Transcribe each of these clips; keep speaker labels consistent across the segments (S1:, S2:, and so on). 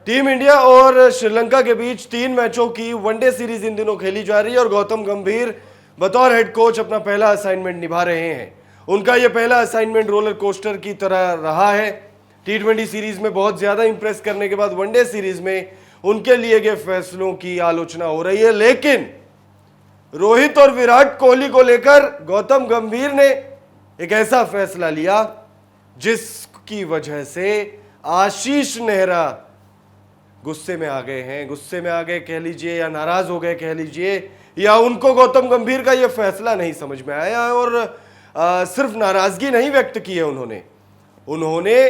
S1: Team India और श्रीलंका के बीच 3 मैचों की वनडे सीरीज इन दिनों खेली जा रही है और गौतम गंभीर बतौर हेड कोच अपना पहला असाइनमेंट निभा रहे हैं। उनका यह पहला असाइनमेंट रोलर कोस्टर की तरह रहा है। T20 सीरीज में बहुत ज्यादा इंप्रेस करने के बाद वनडे सीरीज में उनके लिए गए फैसलों की आलोचना हो रही है, लेकिन रोहित और विराट कोहली को लेकर गौतम गंभीर ने एक ऐसा फैसला लिया जिसकी वजह से आशीष नेहरा गुस्से में आ गए हैं। गुस्से में आ गए कह लीजिए या नाराज हो गए कह लीजिए, या उनको गौतम गंभीर का यह फैसला नहीं समझ में आया और सिर्फ नाराजगी नहीं व्यक्त की है उन्होंने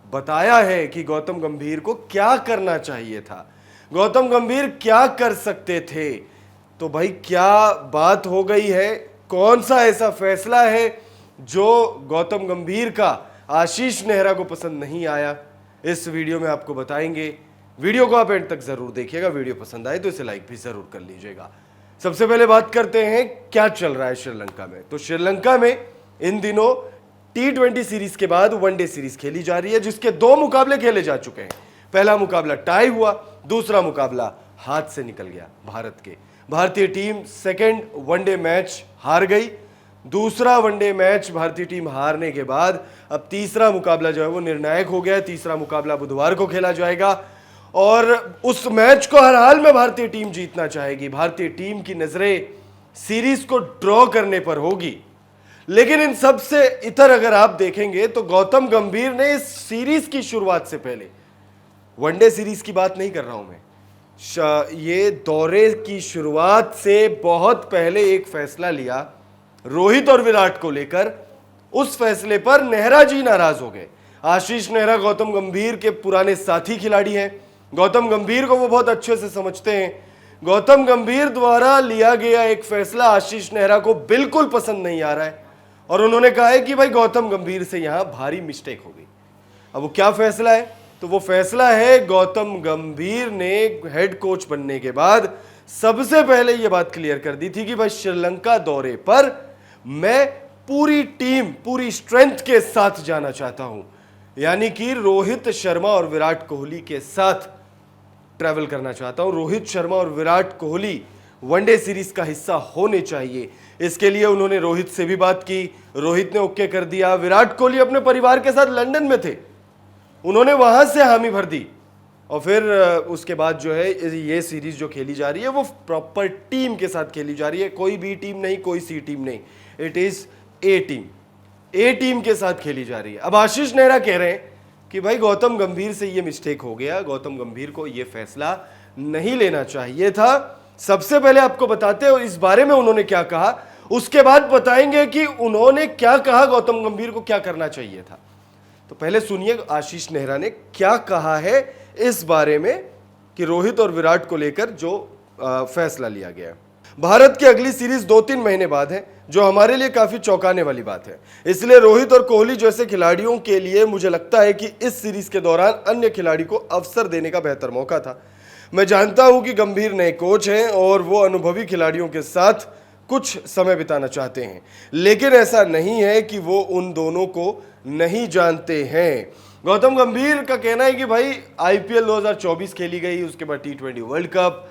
S1: बताया है कि गौतम गंभीर को क्या करना चाहिए था, गौतम गंभीर क्या कर सकते थे। तो भाई क्या बात हो गई है, कौन सा ऐसा फैसला है जो गौतम गंभीर का आशीष नेहरा को पसंद नहीं आया, इस वीडियो में आपको बताएंगे। वीडियो को आप एंड तक जरूर देखिएगा। वीडियो पसंद आए तो इसे लाइक भी जरूर कर लीजिएगा। सबसे पहले बात करते हैं क्या चल रहा है श्रीलंका में। तो श्रीलंका में इन दिनों T20 सीरीज के बाद वनडे सीरीज खेली जा रही है, जिसके 2 मुकाबले खेले जा चुके हैं। पहला मुकाबला टाई हुआ, दूसरा मुकाबला हाथ से निकल गया भारत के। भारतीय टीम सेकेंड वनडे मैच हार गई। दूसरा वनडे मैच भारतीय टीम हारने के बाद अब तीसरा मुकाबला जो है वो निर्णायक हो गया है। तीसरा मुकाबला बुधवार को खेला जाएगा और उस मैच को हर हाल में भारतीय टीम जीतना चाहेगी। भारतीय टीम की नजरें सीरीज को ड्रॉ करने पर होगी, लेकिन इन सब से इतर अगर आप देखेंगे तो गौतम गंभीर ने इस सीरीज की शुरुआत से पहले, वनडे सीरीज की बात नहीं कर रहा हूं मैं, ये दौरे की शुरुआत से बहुत पहले एक फैसला लिया रोहित और विराट को लेकर। उस फैसले पर नेहरा जी नाराज हो गए। आशीष नेहरा गौतम गंभीर के पुराने साथी खिलाड़ी हैं। गौतम गंभीर को वो बहुत अच्छे से समझते हैं। गौतम गंभीर द्वारा लिया गया एक फैसला आशीष नेहरा को बिल्कुल पसंद नहीं आ रहा है और उन्होंने कहा है कि भाई गौतम गंभीर से यहां भारी मिस्टेक हो गई। अब वो क्या फैसला है? तो वो फैसला है गौतम गंभीर ने हेड कोच बनने के बाद सबसे पहले ये बात क्लियर कर दी थी कि भाई श्रीलंका दौरे पर मैं पूरी टीम, पूरी स्ट्रेंथ के साथ जाना चाहता हूं, यानी कि रोहित शर्मा और विराट कोहली के साथ ट्रैवल करना चाहता हूं। रोहित शर्मा और विराट कोहली वनडे सीरीज का हिस्सा होने चाहिए। इसके लिए उन्होंने रोहित से भी बात की, रोहित ने ओके कर दिया। विराट कोहली अपने परिवार के साथ लंदन में थे, उन्होंने वहां से हामी भर दी और फिर उसके बाद जो है ये सीरीज जो खेली जा रही है वो प्रॉपर टीम के साथ खेली जा रही है। कोई बी टीम नहीं, कोई सी टीम नहीं, इट इज ए टीम के साथ खेली जा रही है। अब आशीष नेहरा कह रहे हैं कि भाई गौतम गंभीर से ये मिस्टेक हो गया, गौतम गंभीर को ये फैसला नहीं लेना चाहिए था। सबसे पहले आपको बताते हैं इस बारे में उन्होंने क्या कहा, उसके बाद बताएंगे कि उन्होंने क्या कहा, गौतम गंभीर को क्या करना चाहिए था। तो पहले सुनिए आशीष नेहरा ने क्या कहा है इस बारे में कि रोहित और विराट को लेकर जो फैसला लिया गया। भारत की अगली सीरीज 2-3 महीने बाद है, जो हमारे लिए काफी चौंकाने वाली बात है। इसलिए रोहित और कोहली जैसे खिलाड़ियों के लिए मुझे लगता है कि इस सीरीज के दौरान अन्य खिलाड़ी को अवसर देने का बेहतर मौका था। मैं जानता हूं कि गंभीर नए कोच हैं और वो अनुभवी खिलाड़ियों के साथ कुछ समय बिताना चाहते हैं, लेकिन ऐसा नहीं है कि वो उन दोनों को नहीं जानते हैं। गौतम गंभीर का कहना है कि भाई IPL 2024 खेली गई, उसके बाद T20 वर्ल्ड कप,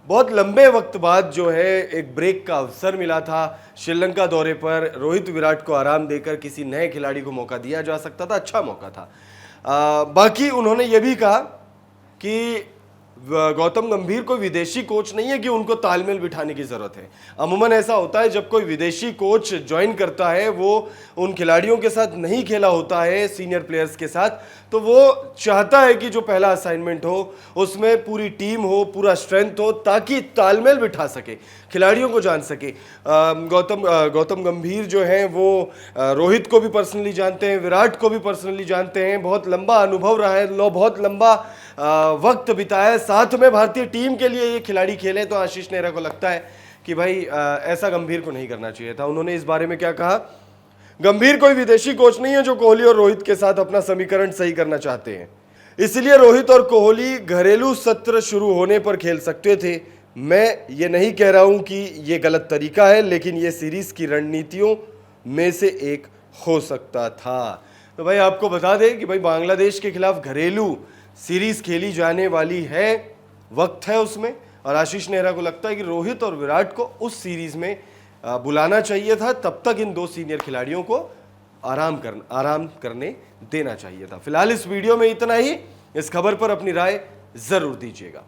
S1: बहुत लंबे वक्त बाद जो है एक ब्रेक का अवसर मिला था। श्रीलंका दौरे पर रोहित विराट को आराम देकर किसी नए खिलाड़ी को मौका दिया जा सकता था, अच्छा मौका था। बाकी उन्होंने ये भी कहा कि गौतम गंभीर कोई विदेशी कोच नहीं है कि उनको तालमेल बिठाने की जरूरत है। अमूमन ऐसा होता है जब कोई विदेशी कोच ज्वाइन करता है, वो उन खिलाड़ियों के साथ नहीं खेला होता है, सीनियर प्लेयर्स के साथ, तो वो चाहता है कि जो पहला असाइनमेंट हो उसमें पूरी टीम हो, पूरा स्ट्रेंथ हो, ताकि तालमेल बिठा सके, खिलाड़ियों को जान सके। गौतम गंभीर जो हैं वो रोहित को भी पर्सनली जानते हैं, विराट को भी पर्सनली जानते हैं, बहुत लंबा अनुभव रहा है, बहुत लंबा वक्त बिताया साथ में भारतीय टीम के लिए ये खिलाड़ी खेले। तो आशीष नेहरा को लगता है कि भाई ऐसा गंभीर को नहीं करना चाहिए था। उन्होंने इस बारे में क्या कहा, गंभीर कोई विदेशी कोच नहीं है जो कोहली और रोहित के साथ अपना समीकरण सही करना चाहते हैं, इसलिए रोहित और कोहली घरेलू सत्र शुरू होने पर खेल सकते थे। मैं ये नहीं कह रहा हूं कि ये गलत तरीका है, लेकिन ये सीरीज की रणनीतियों में से एक हो सकता था। तो भाई आपको बता दें कि भाई बांग्लादेश के खिलाफ घरेलू सीरीज खेली जाने वाली है, वक्त है उसमें, और आशीष नेहरा को लगता है कि रोहित और विराट को उस सीरीज में बुलाना चाहिए था। तब तक इन दो सीनियर खिलाड़ियों को आराम करने देना चाहिए था। फिलहाल इस वीडियो में इतना ही। इस खबर पर अपनी राय जरूर दीजिएगा।